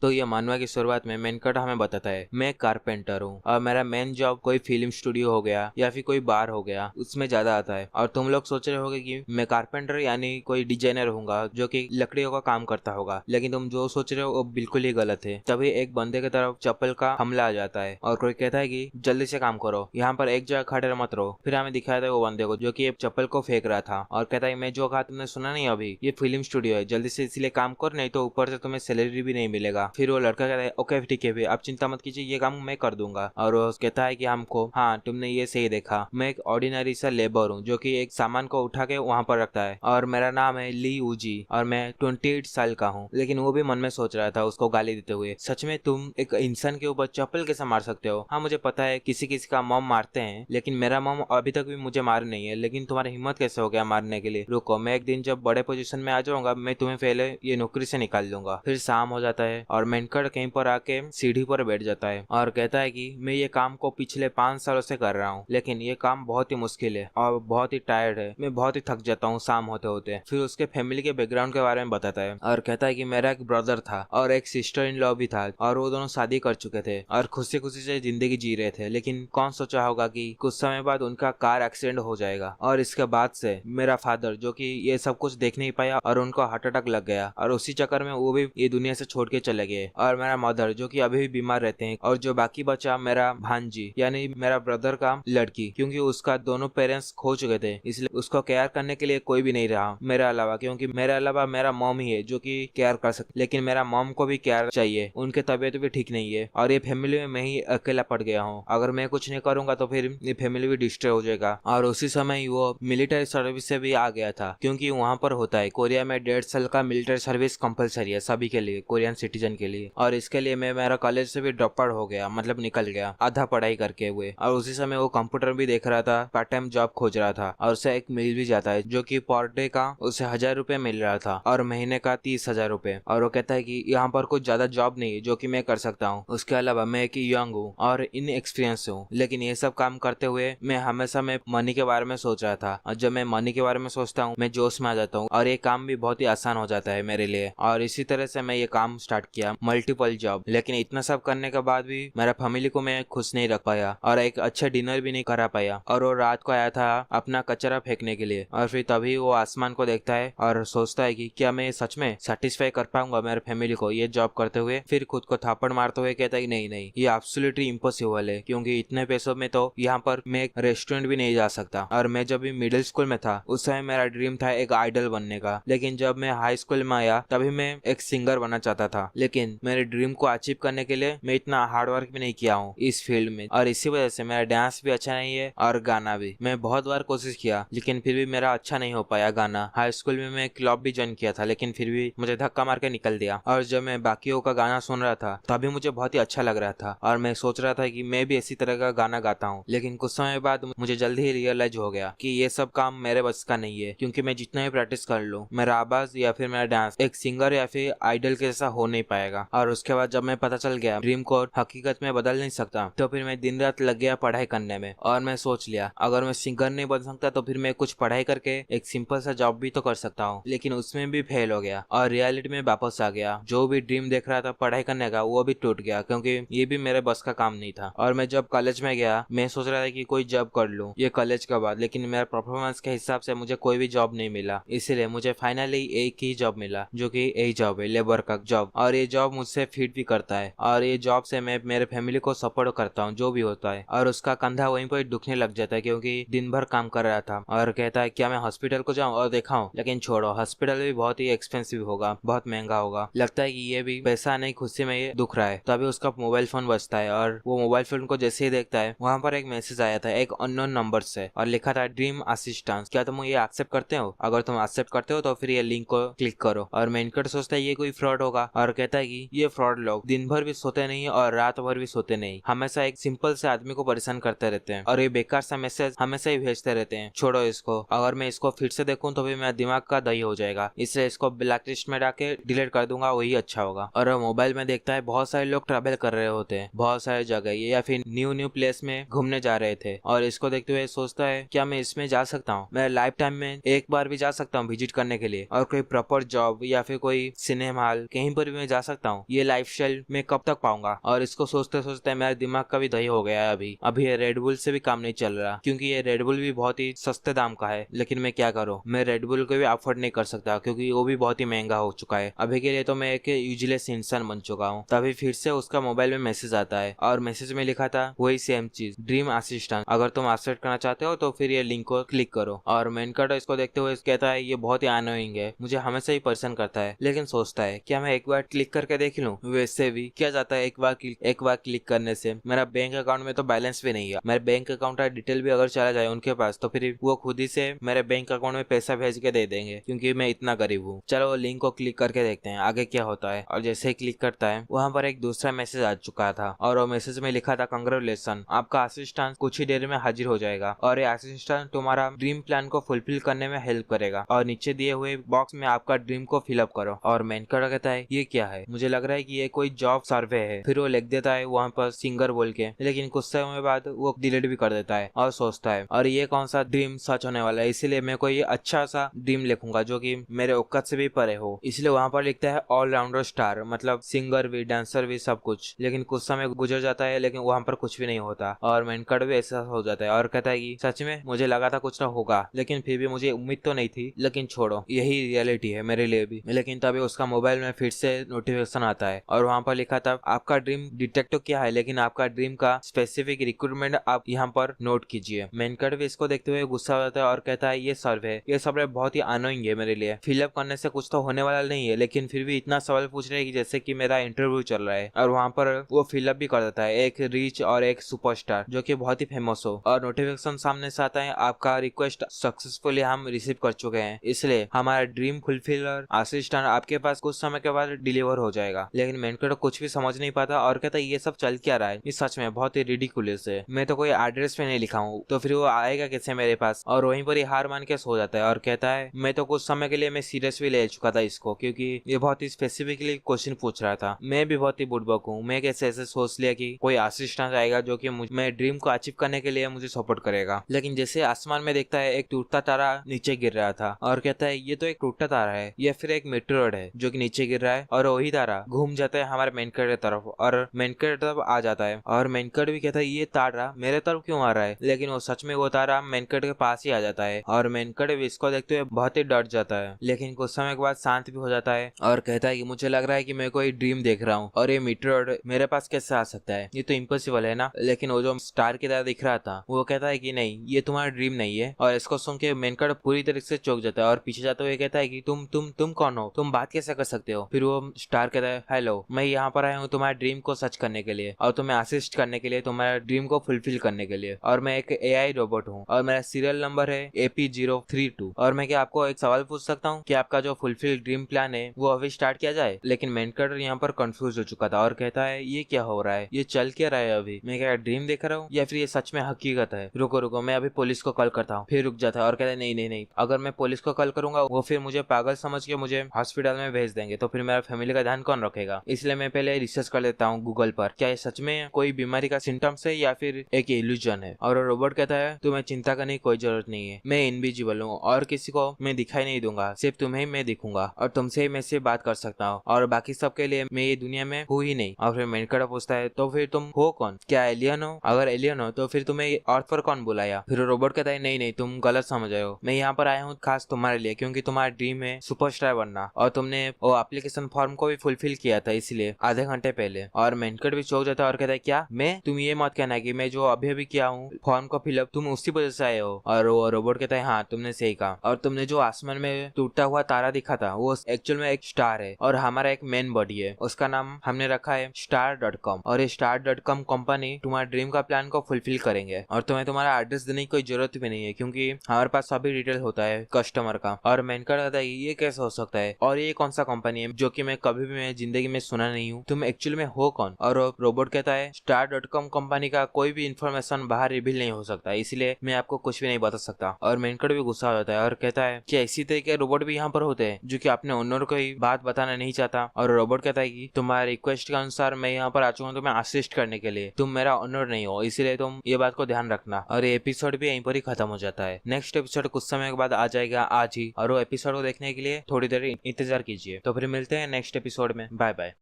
तो ये मानवा की शुरुआत में मेनकट हमें बताता है, मैं एक कारपेंटर हूँ और मेरा मेन जॉब कोई फिल्म स्टूडियो हो गया या फिर कोई बार हो गया, उसमें ज्यादा आता है। और तुम लोग सोच रहे होगे कि मैं कारपेंटर यानी कोई डिजाइनर होऊंगा जो कि लकड़ियों का काम करता होगा, लेकिन तुम जो सोच रहे हो वो बिल्कुल ही गलत है। तभी एक बंदे की तरफ चप्पल का हमला आ जाता है और कोई कहता है कि जल्दी से काम करो, यहाँ पर एक जगह खड़े मत रहो। फिर हमें दिखाया था वो बंदे को जो कि चप्पल को फेंक रहा था और कहता है, मैं जो कहा तुमने सुना नहीं अभी, ये फिल्म स्टूडियो है, जल्दी से इसलिए काम कर, नहीं तो ऊपर से तुम्हें सैलरी भी नहीं मिलेगा। फिर वो लड़का कहता है, ओके ठीक है, आप चिंता मत कीजिए, ये काम मैं कर दूंगा। और वो कहता है कि हमको, हाँ तुमने ये सही देखा, मैं एक ऑर्डिनरी सा लेबर हूँ जो कि एक सामान को उठा के वहां पर रखता है, और मेरा नाम है ली ऊजी और मैं 28 साल का हूँ। लेकिन वो भी मन में सोच रहा था उसको गाली देते हुए, सच में तुम एक इंसान के ऊपर चप्पल कैसे मार सकते हो? हाँ मुझे पता है किसी किसी का मॉम मारते हैं, लेकिन मेरा मॉम अभी तक भी मुझे मार नहीं है, लेकिन तुम्हारी हिम्मत कैसे हो गया मारने के लिए? रुको, मैं एक दिन जब बड़े पोजीशन में आ जाऊंगा मैं तुम्हें पहले ये नौकरी से निकाल दूंगा। फिर शाम हो जाता है और मेनकट कहीं पर आके सीढ़ी पर बैठ जाता है और कहता है कि मैं ये काम को पिछले 5 सालों से कर रहा हूँ, लेकिन ये काम बहुत ही मुश्किल है और बहुत ही टायर्ड है, मैं बहुत ही थक जाता हूँ शाम होते होते। फिर उसके फैमिली के बैकग्राउंड के बारे में बताता है और कहता है कि मेरा एक ब्रदर था और एक सिस्टर इन लॉ भी था और वो दोनों शादी कर चुके थे और खुशी खुशी से जिंदगी जी रहे थे, लेकिन कौन सोचा होगा कि कुछ समय बाद उनका कार एक्सीडेंट हो जाएगा और इसके बाद से मेरा फादर जो कि ये सब कुछ देख नहीं पाया और उनको हार्ट अटैक लग गया और उसी चक्कर में वो भी ये दुनिया से छोड़ के चले गए। और मेरा मदर जो कि अभी भी बीमार रहते हैं, और जो बाकी बचा मेरा भांजी यानी मेरा ब्रदर का लड़की, क्योंकि उसका दोनों पेरेंट्स खो चुके थे, इसलिए उसको केयर करने के लिए कोई भी नहीं रहा मेरे अलावा, क्योंकि मेरे अलावा मेरा मॉम ही है जो कि केयर कर सकती, लेकिन मेरा मॉम को भी केयर चाहिए, उनके तबीयत भी ठीक नहीं है और ये फैमिली में मैं ही अकेला पड़ गया हूँ। अगर मैं कुछ नहीं करूंगा तो फिर ये फैमिली भी डिस्ट्रॉय हो जाएगा। और उसी समय वो मिलिट्री सर्विस से भी आ गया था, क्योंकि वहां पर होता है कोरिया में 1.5 साल का मिलिट्री सर्विस कंपलसरी है सभी के लिए, कोरियन सिटीजन के लिए। और इसके लिए मैं मेरा कॉलेज से भी ड्रॉप आउट हो गया, मतलब निकल गया आधा पढ़ाई करके हुए। और उसी समय वो कंप्यूटर भी देख रहा था, पार्ट टाइम जॉब खोज रहा था और उसे एक मिल भी जाता है जो कि पर डे का उसे 1000 रुपए मिल रहा था और महीने का 30,000 रुपए। और वो कहता है कि यहाँ पर कुछ ज्यादा जॉब नहीं है जो कि मैं कर सकता हूँ, उसके अलावा मैं एक यंग हूँ और इन एक्सपीरियंस हूँ, लेकिन ये सब काम करते हुए मैं हमेशा मैं मनी के बारे में सोच रहा था। और जब मैं मनी के बारे में सोचता हूँ मैं जोश में आ जाता हूँ और ये काम भी बहुत ही आसान हो जाता है मेरे लिए। और इसी तरह से मैं ये काम स्टार्ट किया, मल्टीपल जॉब। लेकिन इतना सब करने के बाद भी मेरा फैमिली को मैं खुश नहीं रख पाया और एक अच्छा डिनर भी नहीं करा पाया। और वो रात को आया था अपना कचरा फेंकने के लिए और फिर तभी वो आसमान को देखता है और सोचता है कि क्या मैं सच में सेटिस्फाई कर पाऊंगा मेरे फैमिली को ये जॉब करते हुए। फिर खुद को थापड़ मारते हुए कहता है कि नहीं नहीं, ये एब्सोल्युटली इम्पॉसिबल है, क्योंकि इतने पैसों में तो यहाँ पर मैं एक रेस्टोरेंट भी नहीं जा सकता। और मैं जब भी मिडिल स्कूल में था उस समय मेरा ड्रीम था एक आइडल बनने का, लेकिन जब मैं हाई स्कूल में आया तभी मैं एक सिंगर बनना चाहता था, लेकिन मेरे ड्रीम को अचीव करने के लिए मैं इतना हार्ड वर्क भी नहीं किया हूँ इस फील्ड में। और इसी वजह से मेरा डांस भी अच्छा नहीं है और गाना भी। मैं बहुत बार कोशिश किया लेकिन फिर भी मेरा अच्छा नहीं हो पाया गाना। हाई स्कूल में मैं क्लब भी ज्वाइन किया था, लेकिन फिर भी मुझे धक्का मार के निकल दिया। और जब मैं बाकियों का गाना सुन रहा था तभी मुझे बहुत ही अच्छा लग रहा था और मैं सोच रहा था कि मैं भी इसी तरह का गाना गाता हूँ। लेकिन कुछ समय बाद मुझे जल्दी ही रियलाइज हो गया कि ये सब काम मेरे बस का नहीं है, क्योंकि मैं जितना भी प्रैक्टिस कर लूँ मेरा आवाज या फिर मेरा डांस एक सिंगर या फिर आइडल के जैसा हो नहीं पाएगा। और उसके बाद जब मैं पता चल गया ड्रीम को हकीकत में बदल नहीं सकता, तो फिर मैं दिन रात लग गया पढ़ाई करने में। और मैं सोच लिया अगर मैं सिंगर नहीं बन सकता तो फिर मैं कुछ पढ़ाई करके एक सिंपल सा जॉब भी तो कर सकता हूँ, लेकिन उसमें भी फेल हो गया और रियलिटी में वापस आ गया। जो भी ड्रीम देख रहा था पढ़ाई करने का वो भी टूट गया, क्योंकि ये भी मेरे बस का काम नहीं था। और मैं जब कॉलेज में गया मैं सोच रहा था कि कोई जॉब कर लूं ये कॉलेज के बाद, लेकिन मेरा परफॉर्मेंस के हिसाब से मुझे कोई भी जॉब नहीं मिला। इसीलिए मुझे फाइनली एक ही जॉब मिला जो कि यही जॉब है, लेबर का जॉब। और ये जॉब मुझसे फिट भी करता है और ये जॉब से मैं मेरे फैमिली को सपोर्ट करता हूँ जो भी होता है। और उसका कंधा वहीं पर दुखने लग जाता है क्योंकि दिन भर काम कर रहा था। और कहता है क्या मैं हॉस्पिटल को जाऊँ और दिखाऊं? लेकिन छोड़ो, हॉस्पिटल भी बहुत ही एक्सपेंसिव होगा, बहुत महंगा होगा। लगता है कि ये भी पैसा नहीं खुशी में ये दुख रहा है। तभी उसका मोबाइल फोन बजता है और वो मोबाइल फोन को जैसे ही देखता है वहां पर एक मैसेज आया था एक अननोन नंबर से और लिखा था ड्रीम असिस्टेंस, क्या तुम ये एक्सेप्ट करते हो? अगर तुम एक्सेप्ट करते हो तो फिर ये लिंक को क्लिक करो। और मेनकट सोचता है ये कोई फ्रॉड होगा और कहता है कि ये फ्रॉड लोग दिन भर भी सोते नहीं और रात भर भी सोते नहीं, हमेशा एक सिंपल से आदमी को परेशान करते रहते हैं और ये बेकार सा मैसेज हमेशा ही भेजते रहते हैं। छोड़ो इसको, अगर मैं इसको फिर से देखूं तो भी मेरा दिमाग का दही हो जाएगा, इसलिए इसको ब्लैक लिस्ट में डाके डिलीट कर दूंगा, वही अच्छा होगा। और मोबाइल में देखता है बहुत सारे लोग ट्रैवल कर रहे होते हैं बहुत सारे जगह या फिर न्यू प्लेस में घूमने जा रहे थे, और इसको देखते हुए सोचता है क्या मैं इसमें जा सकता हूँ? मैं लाइफ टाइम में एक बार भी जा सकता हूँ विजिट करने के लिए, और कोई प्रॉपर जॉब या फिर कोई सिनेमा हॉल कहीं पर भी मैं जा सकता हूँ, ये लाइफस्टाइल मैं कब तक पाऊंगा। और इसको सोचते सोचते मेरा दिमाग का भी दही हो गया है। अभी ये रेडबुल से भी काम नहीं चल रहा, क्योंकि ये रेडबुल भी बहुत ही सस्ते दाम का है। लेकिन मैं क्या करूँ, मैं रेडबुल को भी अफोर्ड नहीं कर सकता, क्योंकि वो भी बहुत ही महंगा हो चुका है। अभी के लिए तो मैं एक यूजलेस इंसान बन चुका हूँ। तभी फिर से उसका मोबाइल में मैसेज आता है, और मैसेज में लिखा था वही सेम चीज, ड्रीम असिस्टेंट, अगर तुम एक्सेप्ट करना चाहते हो तो फिर ये लिंक को क्लिक करो। और मेन कार्ड इसको देखते हुए कहता है ये बहुत ही अनोइंग है, मुझे हमेशा ही परेशान करता है। लेकिन सोचता है क्या मैं एक बार क्लिक करके देख लूं। वैसे भी क्या जाता है, एक बार क्लिक करने से। मेरा बैंक अकाउंट में तो बैलेंस भी नहीं है, मेरे बैंक अकाउंट का डिटेल भी अगर चला जाए उनके पास तो फिर वो खुद ही से मेरे बैंक अकाउंट में पैसा भेज के दे देंगे, क्योंकि मैं इतना गरीब हूँ। चलो वो लिंक को क्लिक करके देखते हैं आगे क्या होता है। और जैसे ही क्लिक करता है वहाँ पर एक दूसरा मैसेज आ चुका था, और वो मैसेज में लिखा था कंग्रेचुलेशन, आपका असिस्टेंट कुछ ही देर में हाजिर हो जाएगा, और ये असिस्टेंट तुम्हारा ड्रीम प्लान को फुलफिल करने में हेल्प करेगा, और नीचे दिए हुए बॉक्स में आपका ड्रीम को फिलअप करो। और मेनकर कहता है ये क्या है, मुझे लग रहा है कि ये कोई जॉब सर्वे है। फिर वो लिख देता है वहाँ पर सिंगर बोल के, लेकिन कुछ समय बाद वो डिलीट भी कर देता है और सोचता है और ये कौन सा ड्रीम सच होने वाला है, इसीलिए मैं कोई अच्छा सा ड्रीम लिखूंगा जो कि मेरे औकात से भी परे हो। इसलिए वहाँ पर लिखता है ऑलराउंडर स्टार, मतलब सिंगर भी, डांसर भी, सब कुछ। लेकिन कुछ समय गुजर जाता है, लेकिन वहाँ पर कुछ भी नहीं होता, और मेनकट भी ऐसा हो जाता है और कहता है कि सच में मुझे लगा था कुछ ना होगा, लेकिन फिर भी मुझे उम्मीद तो नहीं थी, लेकिन छोड़ो यही रियलिटी है मेरे लिए भी। लेकिन तभी उसका मोबाइल में फिर से नोटिफिकेशन आता है, और वहाँ पर लिखा था आपका ड्रीम डिटेक्ट तो क्या है, लेकिन आपका ड्रीम का स्पेसिफिक रिक्रूटमेंट आप यहाँ पर नोट कीजिए। मेनकट भी इसको देखते हुए गुस्सा हो जाता है और कहता है ये सर्वे बहुत ही अनोइंग है मेरे लिए, फिलअप करने से कुछ तो होने वाला नहीं है, लेकिन फिर भी इतना सवाल पूछ रहे हैं कि जैसे कि मेरा इंटरव्यू चल रहा है। और वहाँ पर वो फिलअप भी कर देता है, एक रिच और एक सुपरस्टार जो कि बहुत ही फेमस हो, और नोटिफिकेशन सामने से आता है आपका रिक्वेस्ट सक्सेसफुली हम रिसीव कर चुके हैं, इसलिए हमारा ड्रीम फुलफिलर असिस्टेंट आपके पास कुछ समय के बाद डिलीवर हो जाएगा। लेकिन मेनकट कुछ भी समझ नहीं पाता और कहता है ये सब चल क्या रहा है, ये सच में बहुत ही रिडिकुलस है, मैं तो कोई एड्रेस पे नहीं लिखा हूँ, तो फिर वो आएगा कैसे मेरे पास। और वहीं पर ही हार मान के सो जाता है और कहता है मैं तो कुछ समय के लिए मैं सीरियस भी ले चुका था इसको, क्योंकि ये बहुत ही स्पेसिफिकली क्वेश्चन पूछ रहा था। मैं भी बहुत ही बुड़बक हूँ, मैं कैसे ऐसे सोच लिया कि कोई असिस्टेंट आएगा जो कि मैं ड्रीम को अचीव करने के लिए मुझे सपोर्ट करेगा। लेकिन जैसे आसमान में देखता है एक टूटता तारा नीचे गिर रहा था, और कहता है ये तो एक टूटता तारा है या फिर एक मेटेरियल है जो कि नीचे गिर रहा है, और वही तारा घूम जाता है हमारे मेनकट की तरफ, और मेनकट की तरफ आ जाता है। और मेनकट भी कहता है ये तारा मेरे तरफ क्यों आ रहा है, लेकिन वो सच में वो तारा मेनकट के पास ही आ जाता है, और मेनकट भी इसको देखते हुए बहुत ही डर जाता है। लेकिन कुछ समय के बाद शांत भी हो जाता है और कहता है कि मुझे लग रहा है कि मैं कोई ड्रीम देख रहा हूँ, और ये मीटर मेरे पास कैसे आ सकता है, ये तो इम्पॉसिबल है ना। लेकिन वो जो स्टार की तरह दिख रहा था वो कहता है कि नहीं ये तुम्हारा ड्रीम नहीं है, और इसको सुन के मेनकट पूरी तरह से चौंक जाता है और पीछे जाते हुए कहता है कि तुम कौन हो, तुम बात कैसे कर सकते हो। फिर वो स्टार कहता है हेलो, मैं यहाँ पर आया हूँ तुम्हारे ड्रीम को सच करने के लिए, और तुम्हें असिस्ट करने के लिए, तुम्हारे ड्रीम को फुलफिल करने के लिए, और मैं एक AI रोबोट हूँ, और मेरा सीरियल नंबर है AP032। और मैं क्या आपको एक सवाल पूछ सकता हूँ कि आपका जो फुलफिल ड्रीम प्लान है वो अभी स्टार्ट किया जाए। लेकिन मेनकट यहाँ पर कंफ्यूज हो चुका था और कहता है ये क्या हो रहा है, ये चल क्या रहा है, अभी मैं क्या ड्रीम देख रहा हूँ या फिर ये सच में हकीकत है। रुको मैं अभी पुलिस को कॉल करता हूँ। फिर रुक जाता है और कहता है नहीं, अगर मैं पुलिस को कॉल करूंगा वो फिर मुझे पागल समझ के मुझे हॉस्पिटल में भेज देंगे, तो फिर मेरा फैमिली का ध्यान कौन रखेगा, इसलिए मैं पहले रिसर्च कर लेता हूँ गूगल पर, क्या ये सच में कोई बीमारी का सिम्टम्स है या फिर एक इल्यूजन है। और रोबोट कहता है तुम्हें चिंता करने की कोई जरूरत नहीं है, मैं इनविजिबल हूँ और किसी को मैं दिखाई नहीं दूंगा, सिर्फ तुम्हें ही मैं दिखूंगा, और तुमसे ही मैं सिर्फ बात कर सकता हूँ, और बाकी सबके लिए मैं ये दुनिया में हूँ ही नहीं। और फिर मेनकट पूछता है तो फिर तुम हो कौन, क्या एलियन हो, अगर एलियन हो तो फिर तुम्हें अर्थ पर कौन बुलाया। फिर रोबोट कहता है नहीं तुम गलत समझ रहे हो, मैं यहाँ पर आया हूँ खास तुम्हारे लिए, क्योंकि तुम्हारा ड्रीम है सुपरस्टार बनना, और तुमने वो एप्लीकेशन फॉर्म को भी फुलफिल किया था इसलिए आधे घंटे पहले। और मेनकट भी चौंक जाता है और कहता है क्या मैं, तुम ये मत कहना कि मैं जो अभी किया हूँ फॉर्म को फिलअप तुम उसी वजह से आए हो। और वो रोबोट कहता है हाँ तुमने सही कहा, और तुमने जो आसमान में टूटता हुआ तारा दिखा था वो एक्चुअल में एक स्टार है, और हमारा एक मेन बॉडी है, उसका नाम हमने रखा है star.com, और ये star.com कंपनी तुम्हारे ड्रीम का प्लान को फुलफिल करेंगे, और तुम्हें तुम्हारा एड्रेस देने की कोई जरूरत भी नहीं है, क्योंकि हमारे पास सभी डिटेल होता है कस्टमर का। और मेनकट कहता है ये कैसे हो सकता है, और ये कौन सा कंपनी है जो कि मैं कभी भी मैं जिंदगी में सुना नहीं हूँ, तुम एक्चुअली में हो कौन। और रोबोट कहता है star.com कंपनी का कोई भी इंफॉर्मेशन बाहर रिवील नहीं हो सकता, इसलिए मैं आपको कुछ भी नहीं बता सकता। और मेनकट भी गुस्सा हो जाता है और कहता है कि इसी तरह के रोबोट भी यहाँ पर होते हैं जो कि अपने ओनर को ही बात बताना नहीं चाहता। और रोबोट कहता है कि तुम्हारे रिक्वेस्ट के अनुसार मैं यहाँ पर आ चुका हूँ तुम्हें असिस्ट करने के लिए, तुम मेरा ओनर नहीं हो, इसलिए तुम ये बात को ध्यान रखना। और ये एपिसोड भी यहीं पर ही खत्म हो जाता है। नेक्स्ट एपिसोड कुछ समय के बाद आ जाएगा आज ही, और वो एपिसोड को देखने के लिए थोड़ी देर इंतजार कीजिए। तो फिर मिलते हैं नेक्स्ट एपिसोड में, बाय बाय।